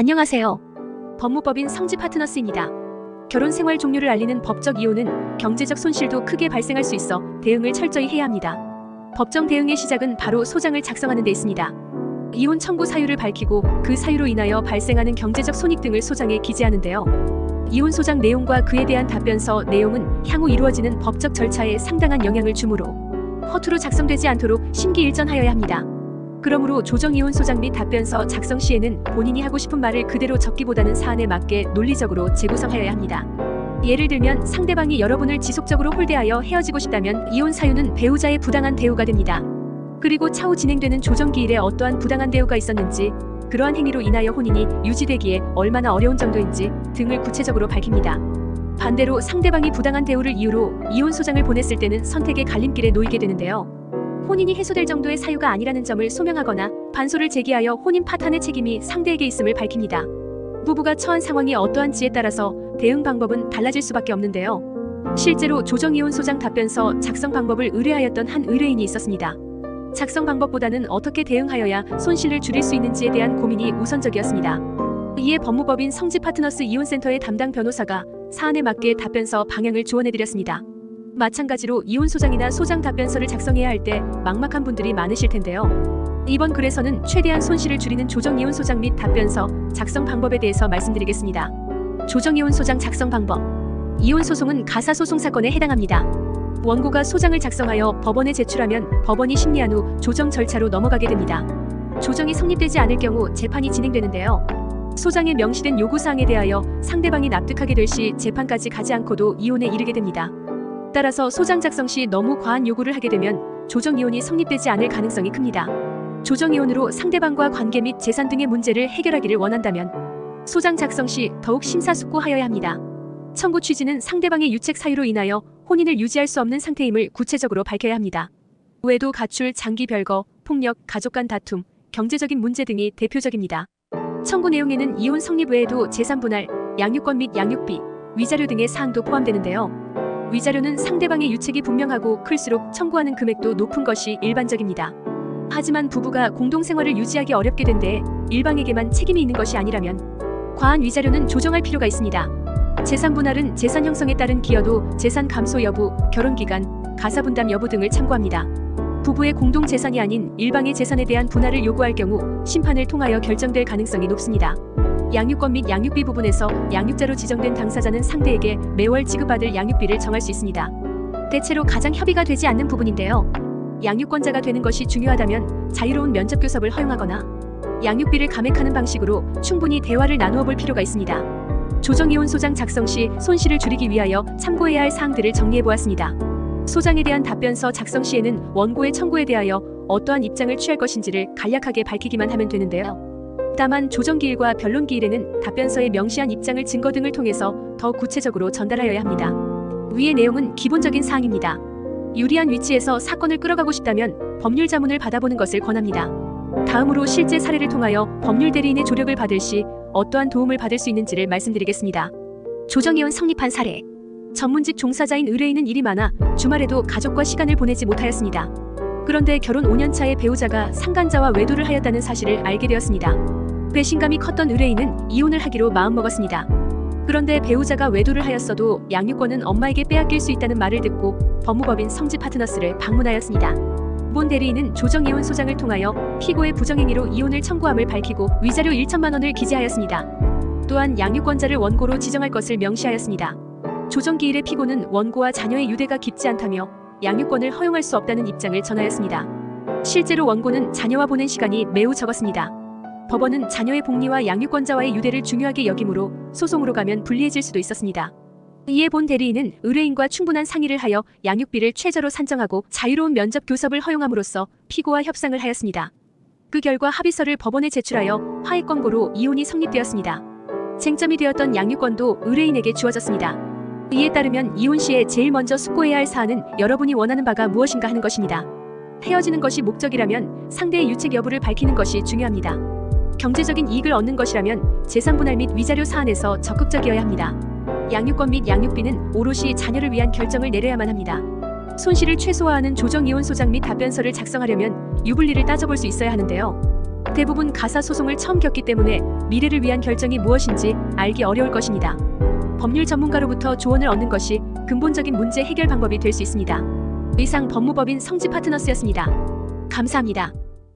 안녕하세요. 법무법인 성지 파트너스입니다. 결혼 생활 종료를 알리는 법적 이혼은 경제적 손실도 크게 발생할 수 있어 대응을 철저히 해야 합니다. 법정 대응의 시작은 바로 소장을 작성하는 데 있습니다. 이혼 청구 사유를 밝히고 그 사유로 인하여 발생하는 경제적 손익 등을 소장에 기재하는데요. 이혼 소장 내용과 그에 대한 답변서 내용은 향후 이루어지는 법적 절차에 상당한 영향을 주므로 허투루 작성되지 않도록 심기일전하여야 합니다. 그러므로 조정이혼 소장 및 답변서 작성 시에는 본인이 하고 싶은 말을 그대로 적기보다는 사안에 맞게 논리적으로 재구성하여야 합니다. 예를 들면 상대방이 여러분을 지속적으로 홀대하여 헤어지고 싶다면 이혼 사유는 배우자의 부당한 대우가 됩니다. 그리고 차후 진행되는 조정기일에 어떠한 부당한 대우가 있었는지, 그러한 행위로 인하여 혼인이 유지되기에 얼마나 어려운 정도인지 등을 구체적으로 밝힙니다. 반대로 상대방이 부당한 대우를 이유로 이혼 소장을 보냈을 때는 선택의 갈림길에 놓이게 되는데요. 혼인이 해소될 정도의 사유가 아니라는 점을 소명하거나 반소를 제기하여 혼인 파탄의 책임이 상대에게 있음을 밝힙니다. 부부가 처한 상황이 어떠한지에 따라서 대응 방법은 달라질 수밖에 없는데요. 실제로 조정이혼 소장 답변서 작성 방법을 의뢰하였던 한 의뢰인이 있었습니다. 작성 방법보다는 어떻게 대응하여야 손실을 줄일 수 있는지에 대한 고민이 우선적이었습니다. 이에 법무법인 성지 파트너스 이혼센터의 담당 변호사가 사안에 맞게 답변서 방향을 조언해드렸습니다. 마찬가지로 이혼 소장이나 소장 답변서를 작성해야 할 때 막막한 분들이 많으실 텐데요. 이번 글에서는 최대한 손실을 줄이는 조정이혼 소장 및 답변서 작성 방법에 대해서 말씀드리겠습니다. 조정이혼 소장 작성 방법. 이혼 소송은 가사소송 사건에 해당합니다. 원고가 소장을 작성하여 법원에 제출하면 법원이 심리한 후 조정 절차로 넘어가게 됩니다. 조정이 성립되지 않을 경우 재판이 진행되는데요. 소장에 명시된 요구사항에 대하여 상대방이 납득하게 될 시 재판까지 가지 않고도 이혼에 이르게 됩니다. 따라서 소장 작성 시 너무 과한 요구를 하게 되면 조정이혼이 성립되지 않을 가능성이 큽니다. 조정이혼으로 상대방과 관계 및 재산 등의 문제를 해결하기를 원한다면 소장 작성 시 더욱 심사숙고하여야 합니다. 청구 취지는 상대방의 유책 사유로 인하여 혼인을 유지할 수 없는 상태임을 구체적으로 밝혀야 합니다. 외도, 가출, 장기 별거, 폭력, 가족 간 다툼, 경제적인 문제 등이 대표적입니다. 청구 내용에는 이혼 성립 외에도 재산 분할, 양육권 및 양육비, 위자료 등의 사항도 포함되는데요. 위자료는 상대방의 유책이 분명하고 클수록 청구하는 금액도 높은 것이 일반적입니다. 하지만 부부가 공동생활을 유지하기 어렵게 된 데에 일방에게만 책임이 있는 것이 아니라면 과한 위자료는 조정할 필요가 있습니다. 재산 분할은 재산 형성에 따른 기여도, 재산 감소 여부, 결혼기간, 가사분담 여부 등을 참고합니다. 부부의 공동 재산이 아닌 일방의 재산에 대한 분할을 요구할 경우 심판을 통하여 결정될 가능성이 높습니다. 양육권 및 양육비 부분에서 양육자로 지정된 당사자는 상대에게 매월 지급받을 양육비를 정할 수 있습니다. 대체로 가장 협의가 되지 않는 부분인데요. 양육권자가 되는 것이 중요하다면 자유로운 면접 교섭을 허용하거나 양육비를 감액하는 방식으로 충분히 대화를 나누어 볼 필요가 있습니다. 조정이혼 소장 작성 시 손실을 줄이기 위하여 참고해야 할 사항들을 정리해 보았습니다. 소장에 대한 답변서 작성 시에는 원고의 청구에 대하여 어떠한 입장을 취할 것인지를 간략하게 밝히기만 하면 되는데요. 다만 조정기일과 변론기일에는 답변서에 명시한 입장을 증거 등을 통해서 더 구체적으로 전달하여야 합니다. 위의 내용은 기본적인 사항입니다. 유리한 위치에서 사건을 끌어가고 싶다면 법률 자문을 받아보는 것을 권합니다. 다음으로 실제 사례를 통하여 법률 대리인의 조력을 받을 시 어떠한 도움을 받을 수 있는지를 말씀드리겠습니다. 조정이혼 성립한 사례. 전문직 종사자인 의뢰인은 일이 많아 주말에도 가족과 시간을 보내지 못하였습니다. 그런데 결혼 5년 차의 배우자가 상간자와 외도를 하였다는 사실을 알게 되었습니다. 배신감이 컸던 의뢰인은 이혼을 하기로 마음먹었습니다. 그런데 배우자가 외도를 하였어도 양육권은 엄마에게 빼앗길 수 있다는 말을 듣고 법무법인 성지 파트너스를 방문하였습니다. 본 대리인은 조정이혼 소장을 통하여 피고의 부정행위로 이혼을 청구함을 밝히고 위자료 1천만 원을 기재하였습니다. 또한 양육권자를 원고로 지정할 것을 명시하였습니다. 조정기일의 피고는 원고와 자녀의 유대가 깊지 않다며 양육권을 허용할 수 없다는 입장을 전하였습니다. 실제로 원고는 자녀와 보낸 시간이 매우 적었습니다. 법원은 자녀의 복리와 양육권자와의 유대를 중요하게 여기므로 소송으로 가면 불리해질 수도 있었습니다. 이에 본 대리인은 의뢰인과 충분한 상의를 하여 양육비를 최저로 산정하고 자유로운 면접 교섭을 허용함으로써 피고와 협상을 하였습니다. 그 결과 합의서를 법원에 제출하여 화해 권고로 이혼이 성립되었습니다. 쟁점이 되었던 양육권도 의뢰인에게 주어졌습니다. 이에 따르면 이혼 시에 제일 먼저 숙고해야 할 사안은 여러분이 원하는 바가 무엇인가 하는 것입니다. 헤어지는 것이 목적이라면 상대의 유책 여부를 밝히는 것이 중요합니다. 경제적인 이익을 얻는 것이라면 재산 분할 및 위자료 사안에서 적극적이어야 합니다. 양육권 및 양육비는 오롯이 자녀를 위한 결정을 내려야만 합니다. 손실을 최소화하는 조정이혼 소장 및 답변서를 작성하려면 유불리를 따져볼 수 있어야 하는데요. 대부분 가사 소송을 처음 겪기 때문에 미래를 위한 결정이 무엇인지 알기 어려울 것입니다. 법률 전문가로부터 조언을 얻는 것이 근본적인 문제 해결 방법이 될 수 있습니다. 이상 법무법인 성지 파트너스였습니다. 감사합니다.